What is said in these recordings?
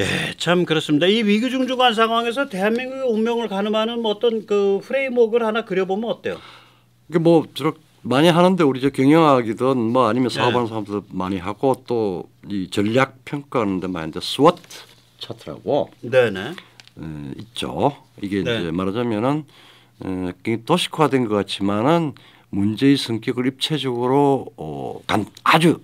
예, 참 그렇습니다. 이 위기중중한 상황에서 대한민국의 운명을 가늠하는 어떤 그 프레임워크를 하나 그려보면 어때요? 이게 뭐 저렇게 많이 하는데 우리 저 경영학이든 뭐 아니면 사업하는 네. 사람들 많이 하고 또 이 전략 평가하는 데 많이 있는데 스워트 차트라고 네네. 있죠. 이게 네. 이제 말하자면은 굉장히 도식화된 것 같지만은 문제의 성격을 입체적으로 아주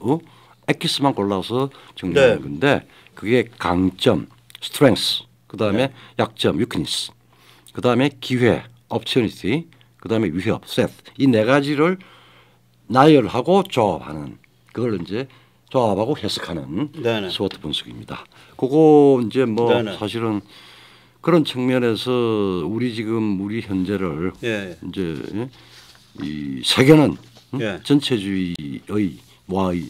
엑기스만 골라서 정리하는 네. 건데 그게 강점, 스트렝스, 그다음에 네. 약점, 위크니스, 그다음에 기회, opportunity, 그다음에 위협, threat 이 네 가지를 나열하고 조합하는 그걸 이제 조합하고 해석하는 네네. 스워트 분석입니다. 그거 이제 뭐 네네. 사실은 그런 측면에서 우리 현재를 예. 이제 이 세계는 예. 전체주의의 와의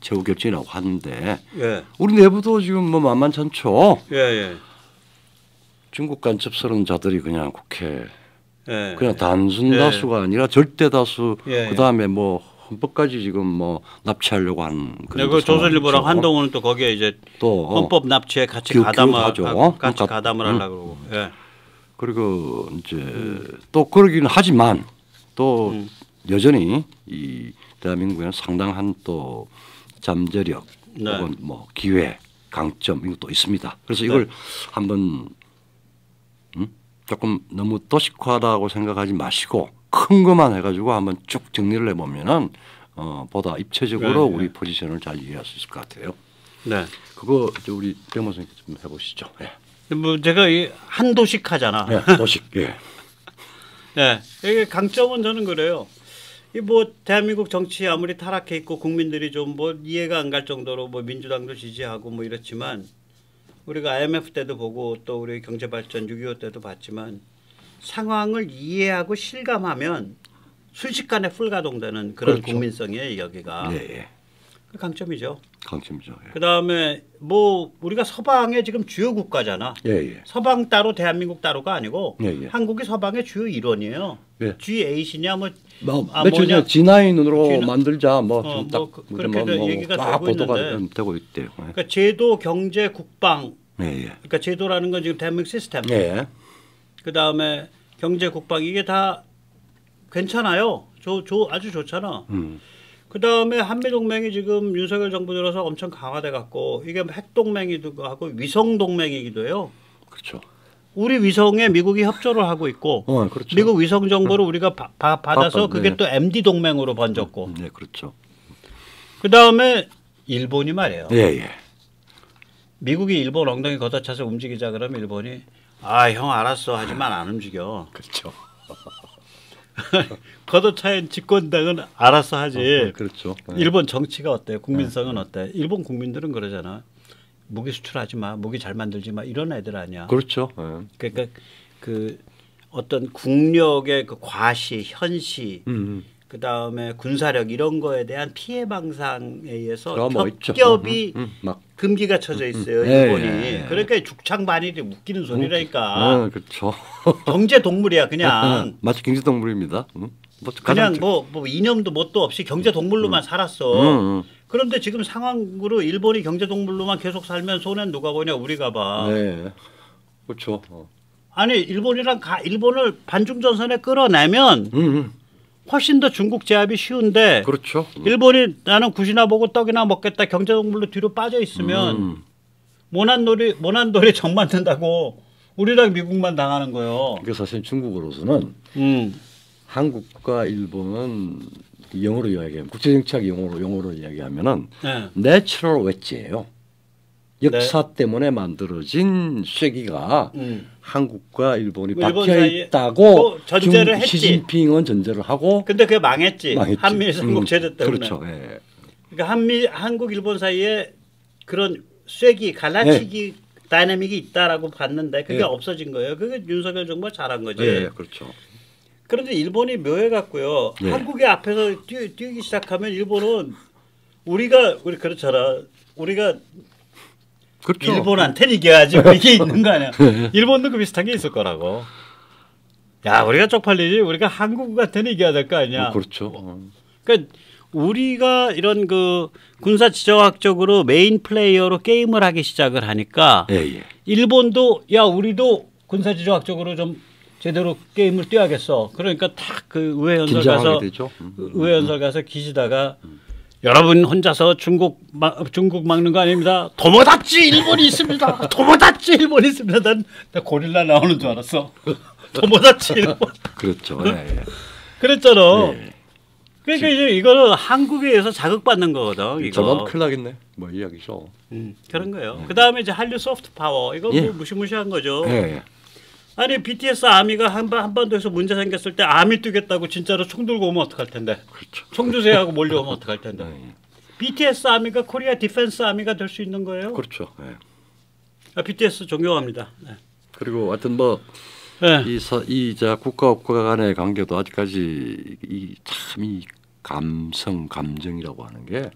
최후 결정이라고 하는데 예. 우리 내부도 지금 뭐 만만찮죠. 예. 예. 중국 간첩스러운 자들이 그냥 국회 예. 그냥 단순 예. 다수가 아니라 절대 다수 예. 그다음에 뭐 헌법까지 지금 뭐 납치하려고 하는 네, 그 조선일보랑 한동훈은 또 거기에 이제 또 헌법 납치에 같이 가담을 하려고 그러고. 예. 그리고 이제 또 그러기는 하지만 또 여전히 이 대한민국에는 상당한 또 잠재력 네. 혹은 뭐 기회 강점 이것도 있습니다. 그래서 이걸 한번 조금 너무 도식화다고 생각하지 마시고 큰 것만 해가지고 한번 쭉 정리를 해보면은 보다 입체적으로 네, 우리 네. 포지션을 잘 이해할 수 있을 것 같아요. 네. 그거 우리 백모 선생님 좀 해보시죠. 예. 뭐 제가 이 한도식하잖아. 예, 도식. 예. 네. 이게 강점은 저는 그래요. 이 뭐 대한민국 정치 아무리 타락해 있고 국민들이 좀 뭐 이해가 안 갈 정도로 뭐 민주당도 지지하고 뭐 이렇지만 우리가 IMF 때도 보고 또 우리 경제발전 6.25 때도 봤지만 상황을 이해하고 실감하면 순식간에 풀가동되는 그런 그렇죠. 국민성이에요 여기가. 예, 예. 그 강점이죠. 강점이죠. 예. 그다음에 뭐 우리가 서방의 지금 주요 국가잖아. 예, 예. 서방 따로 대한민국 따로가 아니고 예, 예. 한국이 서방의 주요 일원이에요. 예. G8이냐 뭐 며칠 전에 G9으로 G9 만들자 그렇게 얘기가 딱 되고 보도가 있는데 되고 있대요. 예. 그러니까 제도, 경제, 국방. 예, 예. 그러니까 제도라는 건 지금 대한민국 시스템. 예. 그다음에 경제, 국방 이게 다 괜찮아요. 아주 좋잖아. 그다음에 한미동맹이 지금 윤석열 정부 들어서 엄청 강화돼 갖고 이게 핵동맹이기도 하고 위성동맹이기도 해요. 그렇죠. 우리 위성에 미국이 협조를 하고 있고 그렇죠. 미국 위성 정보를 우리가 받아서 그게 네. 또 MD 동맹으로 번졌고 네, 그렇죠. 그다음에 일본이 말이에요. 예, 예. 미국이 일본 엉덩이 걷어차서 움직이자 그러면 일본이 아, 형 알았어 하지만 안 움직여. 그렇죠. 걷어차인 집권당은 알아서 하지. 그렇죠. 네. 일본 정치가 어때요? 국민성은 어때? 일본 국민들은 그러잖아. 무기 수출하지 마, 무기 잘 만들지 마 이런 애들 아니야. 그렇죠. 네. 그러니까 그 어떤 국력의 그 과시, 현시, 그 다음에 군사력 이런 거에 대한 피해 방상에 의해서 겹겹이 막 금기가 쳐져 있어요 일본이. 그러니까 죽창반일이 웃기는 소리라니까. 그렇죠. 경제 동물이야 그냥. 마치 경제 동물입니다. 그냥 뭐 이념도 뭣도 없이 경제 동물로만 살았어. 그런데 지금 상황으로 일본이 경제 동물로만 계속 살면 손해는 누가 보냐 우리가 봐. 네, 그렇죠. 아니 일본을 반중전선에 끌어내면 훨씬 더 중국 제압이 쉬운데. 그렇죠. 일본이 나는 굿이나 보고 떡이나 먹겠다 경제 동물로 뒤로 빠져 있으면 모난돌이 정 맞는다고 우리랑 미국만 당하는 거예요. 그러니까 사실 중국으로서는 한국과 일본은 영어로 이야기하면 국제정치학 영어로 이야기하면은 내추럴 웨지예요. 역사 때문에 만들어진 쐐기가 한국과 일본이 박혀 있다고 전제를 했지. 시진핑은 전제를 하고. 근데 그게 망했지. 한미 삼국제도 때문에. 그렇죠. 예. 그러니까 한국 일본 사이에 그런 쐐기 갈라치기 다이내믹이 있다라고 봤는데 그게 없어진 거예요. 그게 윤석열 정부가 잘한 거지. 예, 그렇죠. 그런데 일본이 묘해 갖고요. 한국의 앞에서 뛰기 시작하면 일본은 우리 그렇잖아. 우리가 그렇죠. 일본한테는 이겨야지 이게 있는 거 아니야. 일본도 그 비슷한 게 있을 거라고. 야 우리가 쪽팔리지 우리가 한국한테는 이겨야 될 거 아니야. 그렇죠. 그러니까 우리가 이런 그 군사 지정학적으로 메인 플레이어로 게임을 하기 시작을 하니까 예, 예. 일본도 야 우리도 군사 지정학적으로 좀 제대로 게임을 뛰어야겠어. 그러니까 딱 그 의회 연설 긴장하게 가서 되죠. 의회 연설 가서 기시다가 여러분 혼자서 중국 막는 거 아닙니다. 도모다치 일본이 있습니다. 도모다치 일본이 있습니다. 난 고릴라 나오는 줄 알았어. 도모다치 일본. 그렇죠. 예, 예. 그랬잖아. 예. 그러니까 이제 이거는 한국에 의해서 자극받는 거거든. 이거. 저만 큰일 나겠네. 뭐 이야기죠. 그런 거예요. 그 다음에 이제 한류 소프트 파워 이거 예. 뭐 무시무시한 거죠. 예, 예. 아니 BTS 아미가 한반도에서 문제 생겼을 때 아미 뛰겠다고 진짜로 총 들고 오면 어떡할 텐데. 그렇죠. 총 주세요 하고 몰려오면 어떡할 텐데. 예. BTS 아미가 코리아 디펜스 아미가 될 수 있는 거예요. 그렇죠. 예. BTS 존경합니다. 네. 그리고 하여튼 뭐 네. 이자 국가와 국가 간의 관계도 아직까지 이 감정이라고 하는 게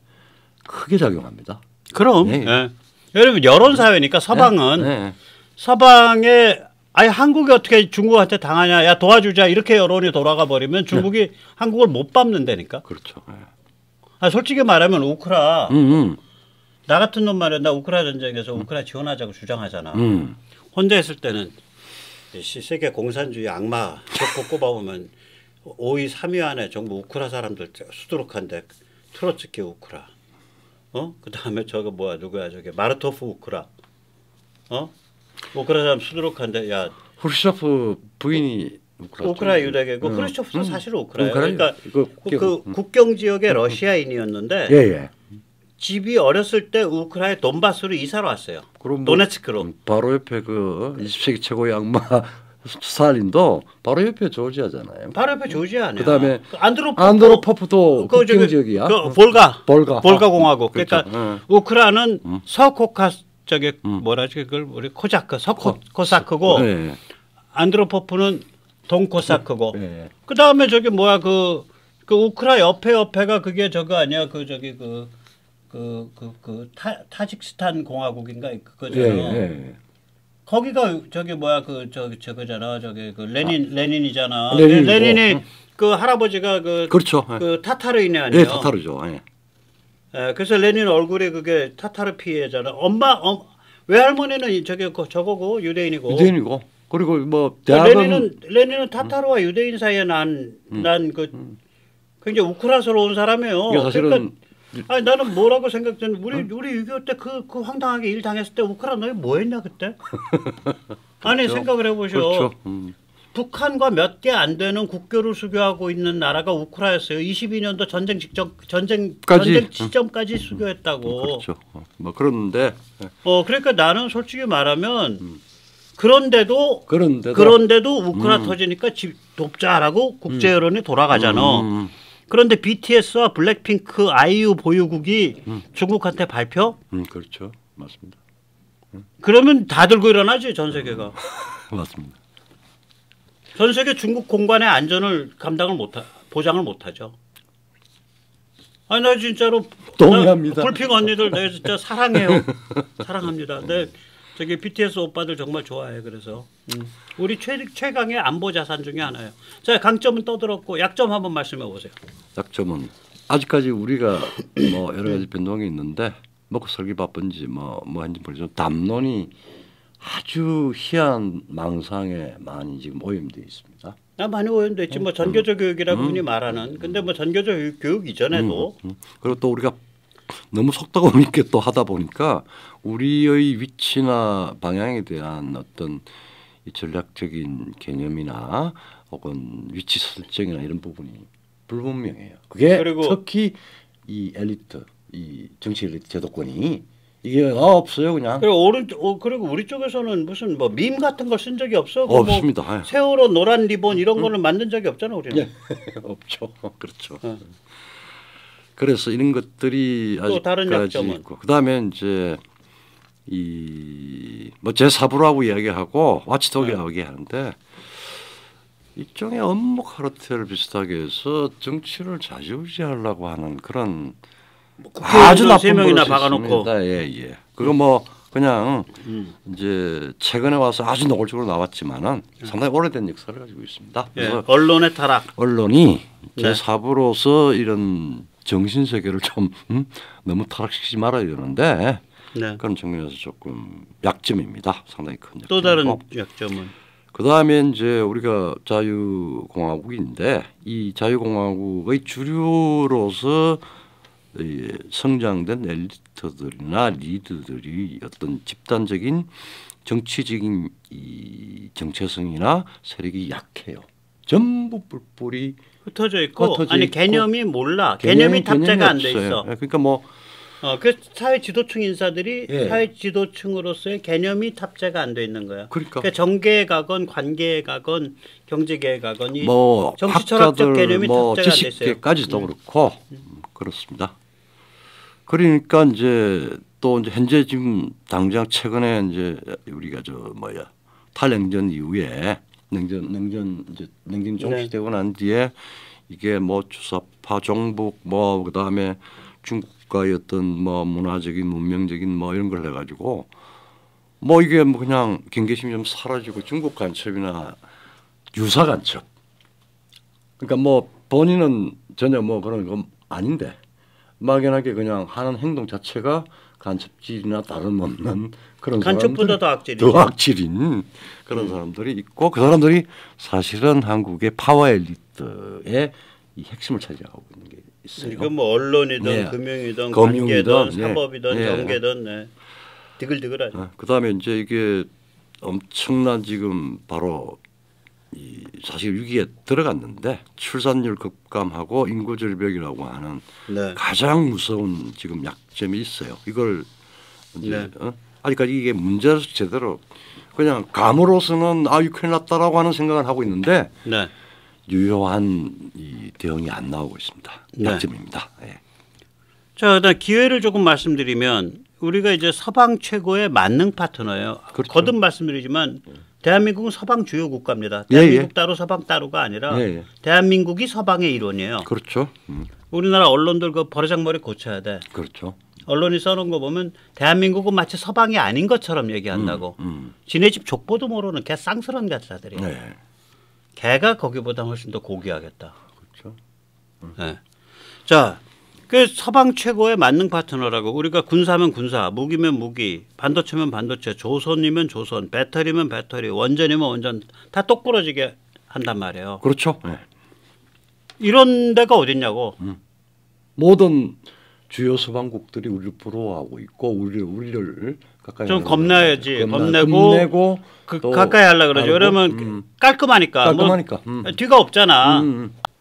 크게 작용합니다. 그럼. 네. 네. 여러분 여론 사회니까 서방은 네. 서방에 아니 한국이 어떻게 중국한테 당하냐, 야 도와주자 이렇게 여론이 돌아가 버리면 중국이 한국을 못 밟는다니까. 그렇죠. 네. 아 솔직히 말하면 우크라 나 같은 놈 말이야. 나 우크라 전쟁에서 우크라 지원하자고 주장하잖아. 혼자 있을 때는 세계 공산주의 악마 적고 꼽아보면 5위, 3위 안에 전부 우크라 사람들 수두룩한데 트로츠키 우크라, 그 다음에 저거 뭐야 누구야 저게 마르토프 우크라, 우크라 사람 수두룩한데 야 후르쇼프 부인이 우크라 유대계고 크루쇼프도 사실은 우크라예요. 그러니까 그 국경 지역의 러시아인이었는데 예. 집이 어렸을 때 우크라의 돈바스로 이사를 왔어요. 도네츠크로. 바로 옆에 그 20세기 최고의 악마 스탈린도 바로 옆에 조지아잖아요. 바로 옆에 조지아 아니야. 그다음에 그 안드로포프도 국경 지역이야. 그 볼가 공화국. 그렇죠. 그러니까 우크라는 서코카 저게 뭐라지 그걸 우리 코자크 코사크고 네. 안드로포프는 동코사크고. 네. 그다음에 저기 뭐야 그 우크라 옆에가 그게 저거 아니야 그 저기 타직스탄 공화국인가 그거잖아. 네. 거기가 저기 뭐야 그 저거잖아. 저기 그 레닌이잖아. 레닌이고. 레닌이 그 할아버지가 그렇죠. 그 타타르인이 아니에요. 네, 타타르죠. 예. 그래서 레닌 얼굴이 그게 타타르 피해잖아. 외할머니는 저거고 유대인이고. 그리고 뭐 대학은 레닌은 타타르와 유대인 사이에 난 굉장히 우크라스러운 사람이에요. 이게 사실은 그러니까 아니 나는 뭐라고 생각했는데 우리 6.25 때 그 황당하게 일 당했을 때 우크라 너희 뭐 했냐 그때? 아니 생각을 해보셔. 그렇죠. 북한과 몇 개 안 되는 국교를 수교하고 있는 나라가 우크라였어요. 22년도 전쟁 시점까지 수교했다고. 그렇죠. 뭐 그런데 그러니까 나는 솔직히 말하면 그런데도 우크라 터지니까 돕자라고 국제 여론이 돌아가잖아. 그런데 BTS와 블랙핑크, 아이유 보유국이 중국한테 발표? 그렇죠. 맞습니다. 그러면 다 들고 일어나지 전 세계가. 맞습니다. 전 세계 중국 공간의 안전을 보장을 못하죠. 아니 나 진짜로 동의합니다. 불핑 언니들 내가 진짜 사랑해요. 사랑합니다. 내 저기 BTS 오빠들 정말 좋아해. 그래서 우리 최강의 안보 자산 중에 하나예요. 자 강점은 떠들었고 약점 한번 말씀해 보세요. 약점은 아직까지 우리가 뭐 여러 가지 변동이 있는데 먹고 살기 바쁜지 뭐 한지 모르지만 담론이 아주 희한 망상에 많이 지금 오염되어 있습니다. 많이 오염됐지. 뭐 전교조 교육이라고 흔히 말하는. 근데 뭐 전교조 교육 이전에도 그리고 또 우리가 너무 속도감 있게 또 하다 보니까 우리의 위치나 방향에 대한 어떤 이 전략적인 개념이나 혹은 위치 설정이나 이런 부분이 불분명해요. 그게 특히 이 엘리트, 이 정치 엘리트 제도권이 이게 없어요 그냥. 그리고 우리 쪽에서는 무슨 뭐 밈 같은 걸 쓴 적이 없어. 없습니다. 뭐 세월호 노란 리본 이런 거는 만든 적이 없잖아 우리는. 예. 없죠. 그렇죠. 그래서 이런 것들이 또 다른 아직까지 약점은? 있고 그다음에 이제 이뭐 제4부라고 이야기하고 와치독이라고 얘기하는데 일종의 업무 카르텔 비슷하게 해서 정치를 좌지우지하려고 하는 그런 아주 나쁜 3명이나 박아놓고. 예. 그거 뭐 그냥 이제 최근에 와서 아주 노골적으로 나왔지만은 상당히 오래된 역사를 가지고 있습니다. 예. 언론의 타락. 언론이 제4부로서 이런 정신 세계를 좀 너무 타락시키지 말아야 되는데 네. 그런 측면에서 조금 약점입니다. 상당히 큰 약점. 또 다른 약점은 그다음에 이제 우리가 자유공화국인데 이 자유공화국의 주류로서 이 성장된 엘리트들이나 리더들이 어떤 집단적인 정치적인 이 정체성이나 세력이 약해요. 전부 뿔뿔이 흩어져 있고 흩어져 아니 있고, 개념이 몰라. 개념이 탑재가 안 돼 없어요. 있어. 그러니까 뭐 그 사회 지도층 인사들이 예. 사회 지도층으로서의 개념이 탑재가 안 돼 있는 거야. 그러니까 정계에 가건 관계에 가건 경제계에 가건 이 뭐 정치 철학적 학자들 개념이 뭐 탑재가 안 돼 있어요. 지식계까지도 그렇고 그렇습니다. 그러니까 이제 또 이제 현재 지금 당장 최근에 이제 우리가 저 뭐야 탈냉전 이후에 냉전 종식되고 난 뒤에 이게 뭐 주사파 종북 뭐 그다음에 중국과의 어떤 뭐 문화적인 문명적인 뭐 이런 걸 해가지고 뭐 이게 뭐 그냥 경계심이 좀 사라지고 중국 간첩이나 유사 간첩 그러니까 뭐 본인은 전혀 뭐 그런 거 아닌데 막연하게 그냥 하는 행동 자체가 간첩질이나 다름없는 그런 간첩보다 더 악질이죠. 더 악질인 그런 사람들이 있고 그 사람들이 사실은 한국의 파워 엘리트의 이 핵심을 차지하고 있는 게 있어요. 이건 뭐 언론이든 예. 금융이든 금융이든, 관계든 예. 사법이든 예. 경계든 네. 디글디글하죠. 그다음에 이제 이게 엄청난 지금 바로 이 사실 위기에 들어갔는데 출산율 급감하고 인구 절벽이라고 하는 네. 가장 무서운 지금 약점이 있어요. 이걸 이제 네. 아직까지 이게 문제를 제대로 그냥 감으로서는 아유 큰일 났다라고 하는 생각을 하고 있는데 네. 유효한 이 대응이 안 나오고 있습니다. 네. 약점입니다. 예. 자, 그다음 기회를 조금 말씀드리면 우리가 이제 서방 최고의 만능 파트너예요. 그렇죠. 거듭 말씀드리지만 대한민국은 서방 주요 국가입니다. 예, 대한민국 예. 따로 서방 따로가 아니라 예, 예. 대한민국이 서방의 일원이에요. 그렇죠. 우리나라 언론들 그 버르장머리 고쳐야 돼. 그렇죠. 언론이 써놓은 거 보면 대한민국은 마치 서방이 아닌 것처럼 얘기한다고. 지네 집 족보도 모르는 개 쌍스러운 가짜들이에요. 네. 개가 거기보다 훨씬 더 고귀하겠다. 그렇죠. 네. 자, 그 서방 최고의 만능 파트너라고 우리가 군사면 군사, 무기면 무기, 반도체면 반도체, 조선이면 조선, 배터리면 배터리, 원전이면 원전 다 똑부러지게 한단 말이에요. 그렇죠. 네. 이런 데가 어딨냐고. 모든 주요 서방국들이 우리를 부러워하고 있고 우리를 가까이 좀 하려고 겁나야지. 겁내고 겁내고 그 가까이 하려 그러죠. 그러면 깔끔하니까. 깔끔하니까. 뭐 뒤가 없잖아.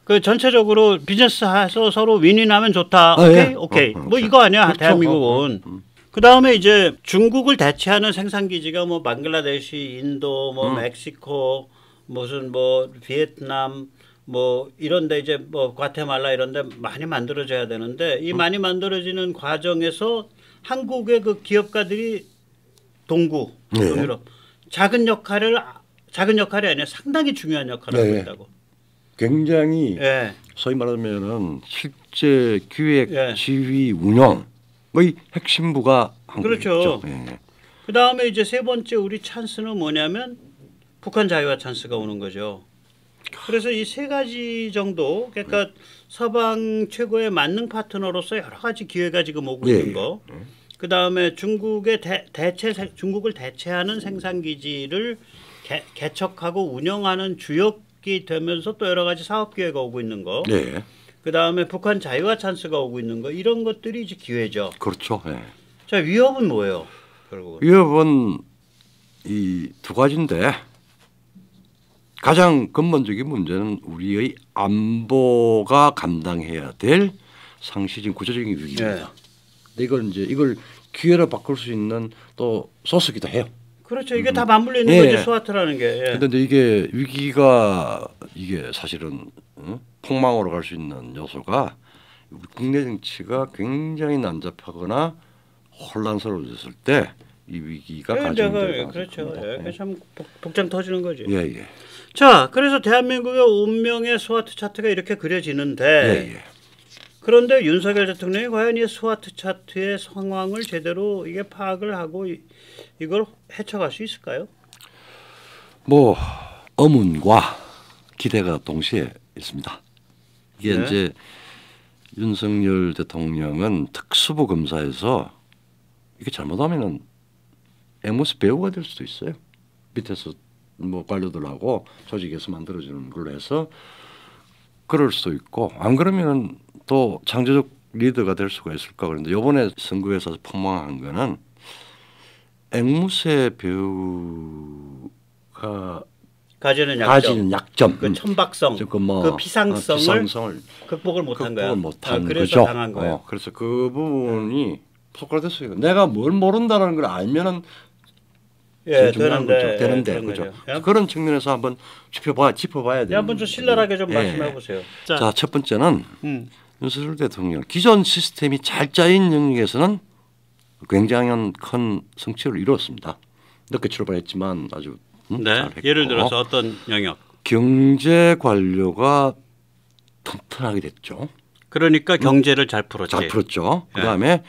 그 전체적으로 비즈니스해서 서로 윈윈하면 좋다. 오케이, 예. 오케이. 뭐 이거 아니야. 그렇죠. 대한민국은. 그 다음에 이제 중국을 대체하는 생산 기지가 뭐 방글라데시, 인도, 뭐 멕시코, 무슨 뭐 비에트남, 뭐 이런데 이제 뭐 과테말라 이런데 많이 만들어져야 되는데 이 많이 만들어지는 과정에서 한국의 그 기업가들이 동구, 유럽 작은 역할이 아니라 상당히 중요한 역할을 하고 있다고. 굉장히 예. 소위 말하면은 실제 기획, 예. 지휘, 운영의 핵심부가 한국이죠. 그렇죠. 예. 그 다음에 이제 세 번째 우리 찬스는 뭐냐면 북한 자유화 찬스가 오는 거죠. 그래서 이 세 가지 정도, 그러니까 서방 최고의 만능 파트너로서 여러 가지 기회가 지금 오고 있는 거. 그 다음에 중국의 중국을 대체하는 생산 기지를 개척하고 운영하는 주역이 되면서 또 여러 가지 사업 기회가 오고 있는 거. 예. 그 다음에 북한 자유화 찬스가 오고 있는 거. 이런 것들이 이제 기회죠. 그렇죠. 예. 자, 위협은 뭐예요? 결국은. 위협은 이 두 가지인데 가장 근본적인 문제는 우리의 안보가 감당해야 될 상시적인 구조적인 위기입니다. 이걸 기회로 바꿀 수 있는 또 소스기도 해요. 그렇죠. 이게 다 맞물려 있는 거지 스와트라는 게. 그런데 이게 위기가 이게 사실은 폭망으로 갈 수 있는 요소가 우리 국내 정치가 굉장히 난잡하거나 혼란스러워졌을 때 이 위기가 가중되는 그렇죠. 참 복장 터지는 거지. 예. 자, 그래서 대한민국의 운명의 스와트 차트가 이렇게 그려지는데 예. 그런데 윤석열 대통령이 과연 이 스와트 차트의 상황을 제대로 이게 파악을 하고 이걸 헤쳐갈 수 있을까요? 뭐 의문과 기대가 동시에 있습니다. 이게 이제 윤석열 대통령은 특수부 검사에서 이게 잘못하면은 앵무새 배우가 될 수도 있어요. 밑에서 뭐 관료들하고 조직에서 만들어주는 걸로 해서 그럴 수도 있고 안 그러면은 또 창조적 리더가 될 수가 있을까 그런데 이번에 선거에서 폭망한 거는 앵무새 배우가 가지는 약점, 그 천박성, 그 피상성을 극복을 못한 거야. 그래서 거죠. 당한 거예요. 그래서 그 부분이 속과됐어요. 내가 뭘 모른다는 걸 알면은 되는데 그죠. 그런 측면에서 한번 짚어봐야 돼요. 한번 좀 신랄하게 좀 말씀해 보세요. 자, 첫 번째는 윤석열 대통령 기존 시스템이 잘 짜인 영역에서는 굉장히 큰 성취를 이루었습니다. 늦게 출발했지만 아주 잘했고. 예를 들어서 어떤 영역? 경제 관료가 튼튼하게 됐죠. 그러니까 경제를 잘 풀었지. 잘 풀었죠. 그다음에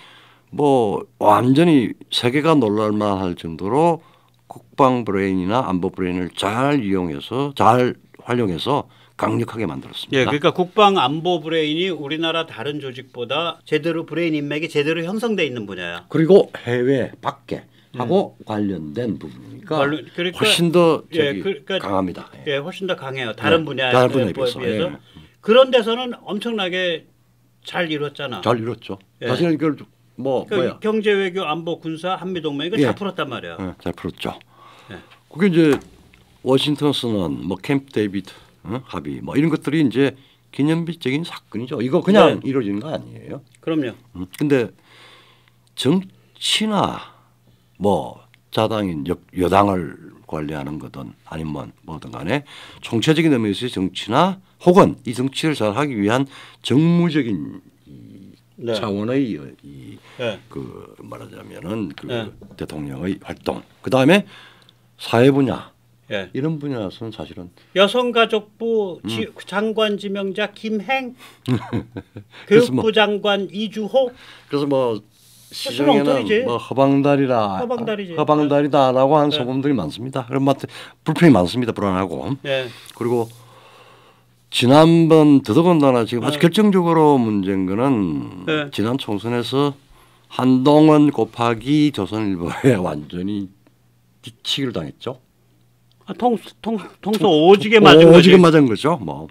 뭐 완전히 세계가 놀랄만할 정도로 국방 브레인이나 안보 브레인을 잘 이용해서 잘 활용해서 강력하게 만들었습니다. 예, 그러니까 국방 안보 브레인이 우리나라 다른 조직보다 제대로 브레인 인맥이 제대로 형성돼 있는 분야야. 그리고 해외 밖에 하고 관련된 부분이니까 그러니까 훨씬 더 강합니다. 예, 훨씬 더 강해요. 다른 분야에 비해서. 그런 데서는 엄청나게 잘 이뤘잖아. 잘 이뤘죠. 사실 이걸 그러니까 경제, 외교, 안보, 군사, 한미 동맹 이거 잘 풀었단 말이야. 잘 풀었죠. 그게 이제 워싱턴 선언, 뭐 캠프 데이비드 합의, 뭐 이런 것들이 이제 기념비적인 사건이죠. 이거 그냥 이루어지는 거 아니에요. 그럼요. 근데 정치나 뭐 자당인 여당을 관리하는 거든 아니면 뭐든 간에 총체적인 의미에서의 정치나 혹은 이 정치를 잘하기 위한 정무적인 차원의 그 말하자면은 그 대통령의 활동 그 다음에 사회 분야 이런 분야에서는 사실은 여성가족부 장관 지명자 김행 교육부 장관 이주호 그래서 뭐 시중에는 뭐 허방다리다라고 하는 소문들이 많습니다. 그런 맛 불평이 많습니다. 불안하고 그리고 지난번 더더군다나 지금 아주 결정적으로 문제인 거는 지난 총선에서 한동훈 곱하기 조선일보에 완전히 뒤치기를 당했죠. 통수 오지게 맞은 거죠. 오지게 맞은 거죠. 뭐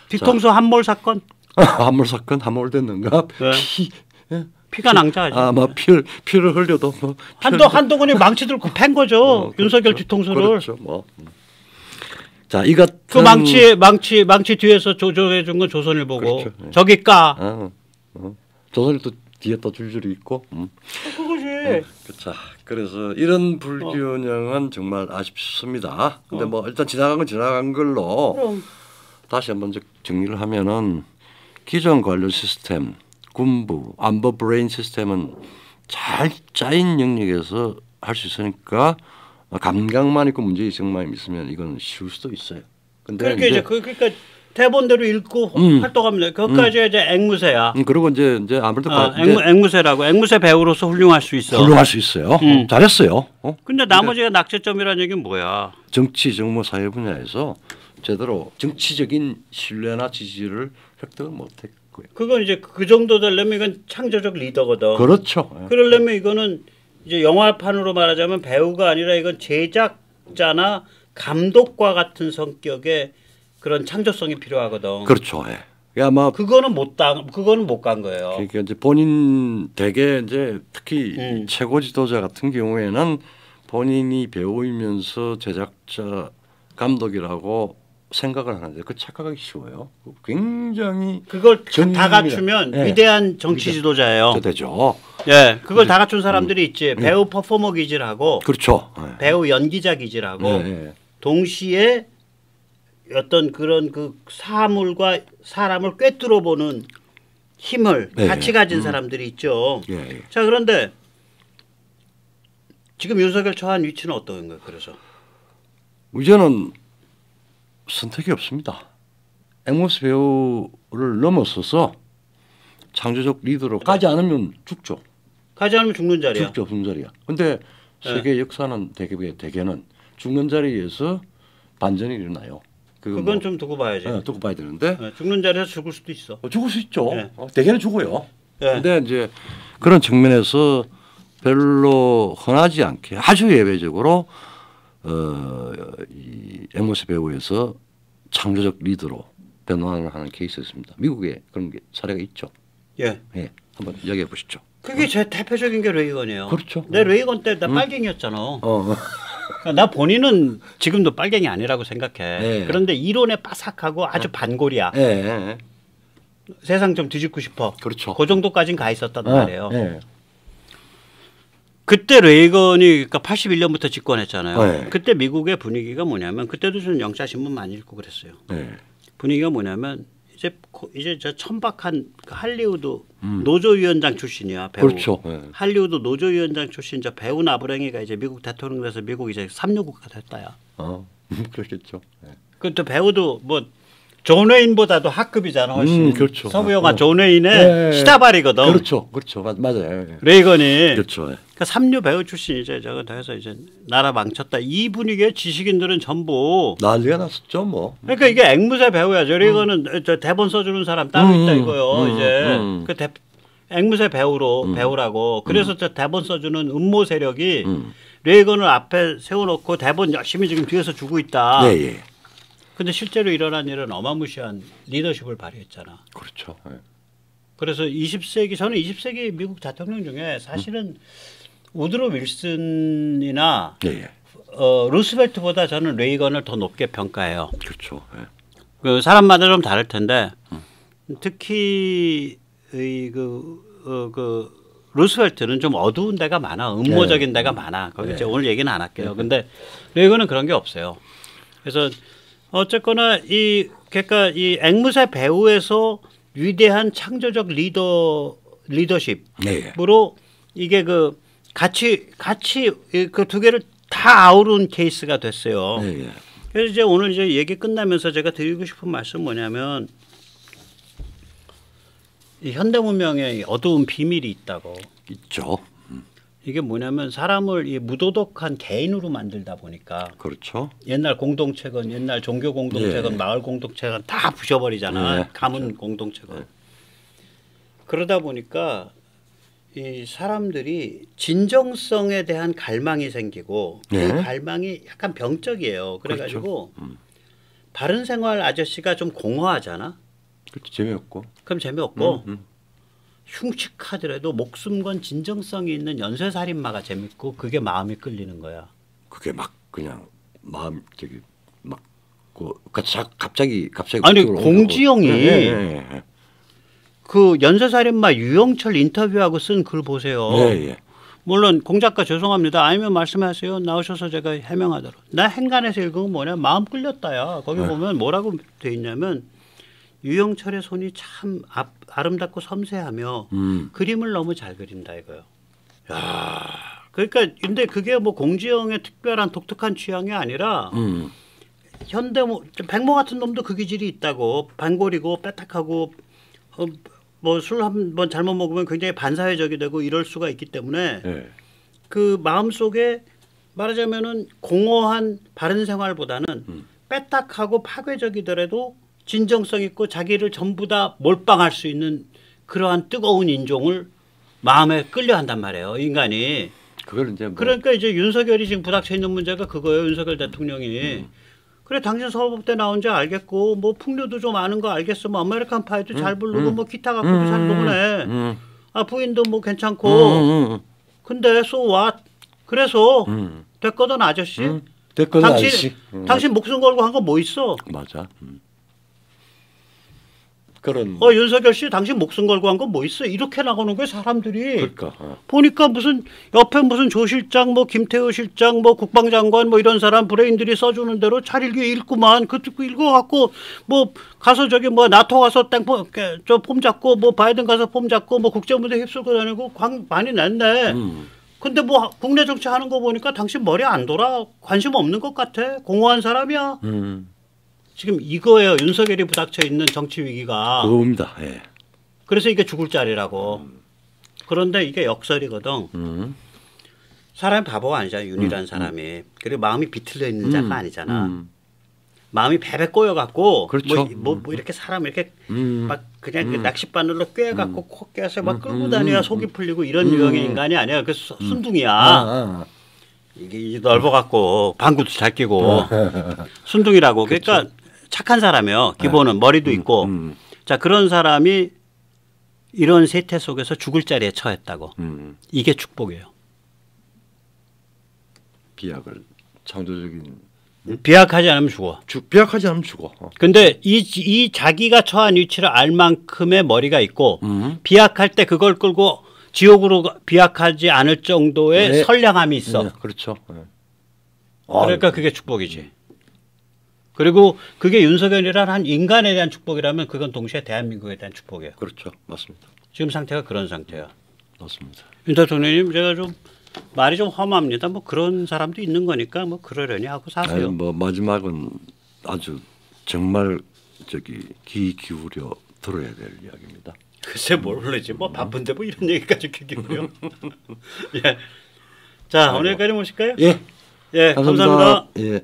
뒤통수 함몰 사건. 함몰 사건 함몰됐는가? 피가 낭자하죠. 아마 피를 흘려도 뭐 한동훈이 망치 들고 팬 거죠. 윤석열 뒤통수를. 그렇죠. 뭐. 자, 이 같은 그 망치 뒤에서 조정해 준 건 조선일보고. 그렇죠. 저기 까. 조선일보 뒤에 또 줄줄이 있고. 그거지. 자, 그래서 이런 불균형은 정말 아쉽습니다. 근데 뭐 일단 지나간 건 지나간 걸로 그럼. 다시 한번 정리를 하면은 기존 관료 시스템, 군부, 안보 브레인 시스템은 잘 짜인 영역에서 할 수 있으니까 감각만 있고 문제의식만 있으면 이건 쉬울 수도 있어요. 근데 그러니까 대본대로 읽고 활동하면 그것까지 이제 앵무새야. 그리고 이제 아무래도 앵무새라고 앵무새 배우로서 훌륭할 수 있어. 훌륭할 수 있어요. 잘했어요. 근데 나머지가 낙제점이라는 얘기는 뭐야? 정치, 정무, 사회 분야에서 제대로 정치적인 신뢰나 지지를 획득을 못했고요. 그건 이제 그 정도 되려면 이건 창조적 리더거든. 그렇죠. 그러려면 이거는 이제 영화판으로 말하자면 배우가 아니라 이건 제작자나 감독과 같은 성격의 그런 창조성이 필요하거든. 그렇죠. 아마 그거는 못 간 거예요. 그러니까 이제 본인 대개 이제 특히 최고 지도자 같은 경우에는 본인이 배우이면서 제작자 감독이라고 생각을 하는데 그 착각하기 쉬워요. 굉장히 그걸 다 갖추면 위대한 정치 지도자예요. 되죠. 예, 그걸 다 갖춘 사람들이 있지. 배우 퍼포머 기질하고, 그렇죠. 배우 연기자 기질하고, 동시에 어떤 그런 그 사물과 사람을 꿰뚫어 보는 힘을 같이 가진 사람들이 있죠. 자, 그런데 지금 윤석열 처한 위치는 어떤 거예요? 그래서 이제는 선택이 없습니다. 앵무새 배우를 넘어서서 창조적 리더로 가지 않으면 죽죠. 가지 않으면 죽는 자리야. 죽는 자리야. 근데 세계 역사는 대개는 죽는 자리에서 반전이 일어나요. 그건 좀 두고 봐야지. 두고 봐야 되는데 죽는 자리에서 죽을 수도 있어. 죽을 수 있죠. 네. 대개는 죽어요. 네. 근데 이제 그런 측면에서 별로 흔하지 않게 아주 예외적으로 이 앵무새 배우에서 창조적 리더로 변환을 하는 케이스였습니다. 미국에 그런 게 사례가 있죠. 예. 예. 한번 이야기해 보시죠. 그게 제 대표적인 게 레이건이에요. 그렇죠. 내 레이건 때 나 빨갱이였잖아. 나 본인은 지금도 빨갱이 아니라고 생각해. 네. 그런데 이론에 빠삭하고 아주 반골이야. 네. 세상 좀 뒤집고 싶어. 그렇죠. 그 정도까지는 가 있었단 말이에요. 네. 그때 레이건이 그러니까 81년부터 집권했잖아요. 네. 그때 미국의 분위기가 뭐냐면 그때도 저는 영자신문 많이 읽고 그랬어요. 네. 분위기가 뭐냐면 이제 저 천박한 할리우드 노조위원장 출신이야 배우. 그렇죠. 네. 할리우드 노조위원장 출신 저 배우 나부랭이가 이제 미국 대통령 돼서 미국 이제 삼류국가 됐다야. 그렇겠죠. 네. 그또 배우도 뭐 존 웨인보다도 하급이잖아 훨씬. 그렇죠. 서부 영화 존 웨인의 시다발이거든. 그렇죠. 맞아요. 레이건이. 그렇죠. 그러니까 삼류 배우 출신이죠. 저거 해서 이제 나라 망쳤다. 이 분위기에 지식인들은 전부 난리가 났었죠, 뭐. 그러니까 이게 앵무새 배우야. 저 레이건은 저 대본 써주는 사람 따로 있다 이거요. 이제 그 앵무새 배우라고. 그래서 저 대본 써주는 음모 세력이 레이건을 앞에 세워놓고 대본 열심히 지금 뒤에서 주고 있다. 네, 예. 근데 실제로 일어난 일은 어마무시한 리더십을 발휘했잖아. 그렇죠. 네. 그래서 20세기 저는 20세기 미국 대통령 중에 사실은 우드로 윌슨이나 네. 루스벨트보다 저는 레이건을 더 높게 평가해요. 그렇죠. 네. 그 사람마다 좀 다를 텐데 특히 그 루스벨트는 좀 어두운 데가 많아, 음모적인 데가 많아. 거기 이제 오늘 얘기는 안 할게요. 근데 레이건은 그런 게 없어요. 그래서 어쨌거나 그러니까 이 앵무새 배우에서 위대한 창조적 리더십으로 이게 그 같이 그 두 개를 다 아우른 케이스가 됐어요. 네. 그래서 이제 오늘 이제 얘기 끝나면서 제가 드리고 싶은 말씀 뭐냐면 이 현대 문명에 어두운 비밀이 있다고. 있죠. 이게 뭐냐면 사람을 이 무도덕한 개인으로 만들다 보니까 그렇죠. 옛날 공동체건 옛날 종교 공동체건 마을 공동체건 다 부셔버리잖아. 가문 그렇죠. 공동체건. 그러다 보니까 이 사람들이 진정성에 대한 갈망이 생기고 그 갈망이 약간 병적이에요. 그래가지고 그렇죠. 바른생활 아저씨가 좀 공허하잖아. 그렇죠. 재미없고. 그럼 재미없고 흉측하더라도 목숨 건 진정성이 있는 연쇄살인마가 재밌고 그게 마음이 끌리는 거야. 그게 막 그냥 마음 저기 막 갑자기 아니 공지영이 그 연쇄살인마 유영철 인터뷰하고 쓴 글 보세요. 물론 공작가 죄송합니다. 아니면 말씀하세요. 나오셔서 제가 해명하도록. 나 행간에서 읽은 건 뭐냐. 마음 끌렸다야. 거기 보면 뭐라고 돼 있냐면 유영철의 손이 참 아름답고 섬세하며 그림을 너무 잘 그린다 이거요. 야, 그러니까 근데 그게 뭐 공지영의 특별한 독특한 취향이 아니라 현대 백모 같은 놈도 그 기질이 있다고. 반골이고 빼딱하고 뭐 술 한 번 잘못 먹으면 굉장히 반사회적이 되고 이럴 수가 있기 때문에 그 마음 속에 말하자면은 공허한 바른 생활보다는 빼딱하고 파괴적이더라도 진정성 있고 자기를 전부 다 몰빵할 수 있는 그러한 뜨거운 인종을 마음에 끌려 한단 말이에요. 인간이. 그걸 이제 뭐 그러니까 이제 윤석열이 지금 부닥쳐 있는 문제가 그거예요. 윤석열 대통령이. 그래 당신 서울법대 나온 지 알겠고 뭐 풍류도 좀 아는 거 알겠어. 뭐 아메리칸 파이도 잘 부르고 뭐 기타 갖고도 잘 노네. 아 부인도 뭐 괜찮고. 근데 so what? 그래서 됐거든 아저씨. 됐거든 아저씨. 당신 목숨 걸고 한 거 뭐 있어? 맞아. 그런. 윤석열 씨 당신 목숨 걸고 한 건 뭐 있어? 이렇게 나가는 거야 사람들이. 그러니까. 보니까 무슨 옆에 무슨 조 실장 뭐 김태우 실장 뭐 국방장관 뭐 이런 사람 브레인들이 써주는 대로 잘 읽구만. 그 듣고 읽어갖고 뭐 가서 저기 뭐 나토 가서 저 폼 잡고 뭐 바이든 가서 폼 잡고 뭐 국제무대 휩쓸고 다니고 많이 냈네. 근데 뭐 국내 정치 하는 거 보니까 당신 머리 안 돌아. 관심 없는 것 같아. 공허한 사람이야. 지금 이거예요. 윤석열이 부닥쳐 있는 정치 위기가. 그겁니다. 예. 그래서 이게 죽을 자리라고. 그런데 이게 역설이거든. 사람이 바보가 아니잖아. 윤이라는 사람이. 그리고 마음이 비틀려 있는 자가 아니잖아. 마음이 베베 꼬여갖고 그렇죠. 뭐 이렇게 사람 이렇게 막 그냥 그 음. 낚싯바늘로 꿰갖고 코 꿰서 막 끌고 다녀야 속이 풀리고 이런 유형의 인간이 아니야. 그 순둥이야. 이게 넓어갖고 방구도 잘 끼고 순둥이라고. 그러니까 착한 사람이요. 기본은 머리도 있고. 자 그런 사람이 이런 세태 속에서 죽을 자리에 처했다고. 이게 축복이에요. 비약을 창조적인 비약하지 않으면 죽어. 비약하지 않으면 죽어. 근데 이 자기가 처한 위치를 알 만큼의 머리가 있고 비약할 때 그걸 끌고 지옥으로 비약하지 않을 정도의 네. 선량함이 있어. 네, 그렇죠. 네. 그러니까 그게 축복이지. 그리고 그게 윤석열이란 한 인간에 대한 축복이라면 그건 동시에 대한민국에 대한 축복이에요. 그렇죠. 맞습니다. 지금 상태가 그런 상태야. 맞습니다. 윤 대통령님 제가 좀 말이 좀 험합니다. 뭐 그런 사람도 있는 거니까 뭐 그러려니 하고 사세요. 아니, 뭐 마지막은 아주 정말 귀 기울여 들어야 될 이야기입니다. 글쎄 모르지 뭐 바쁜데 뭐 이런 얘기까지 기울여. 예. 자 오늘 여기까지 모실까요? 예. 예. 감사합니다. 예.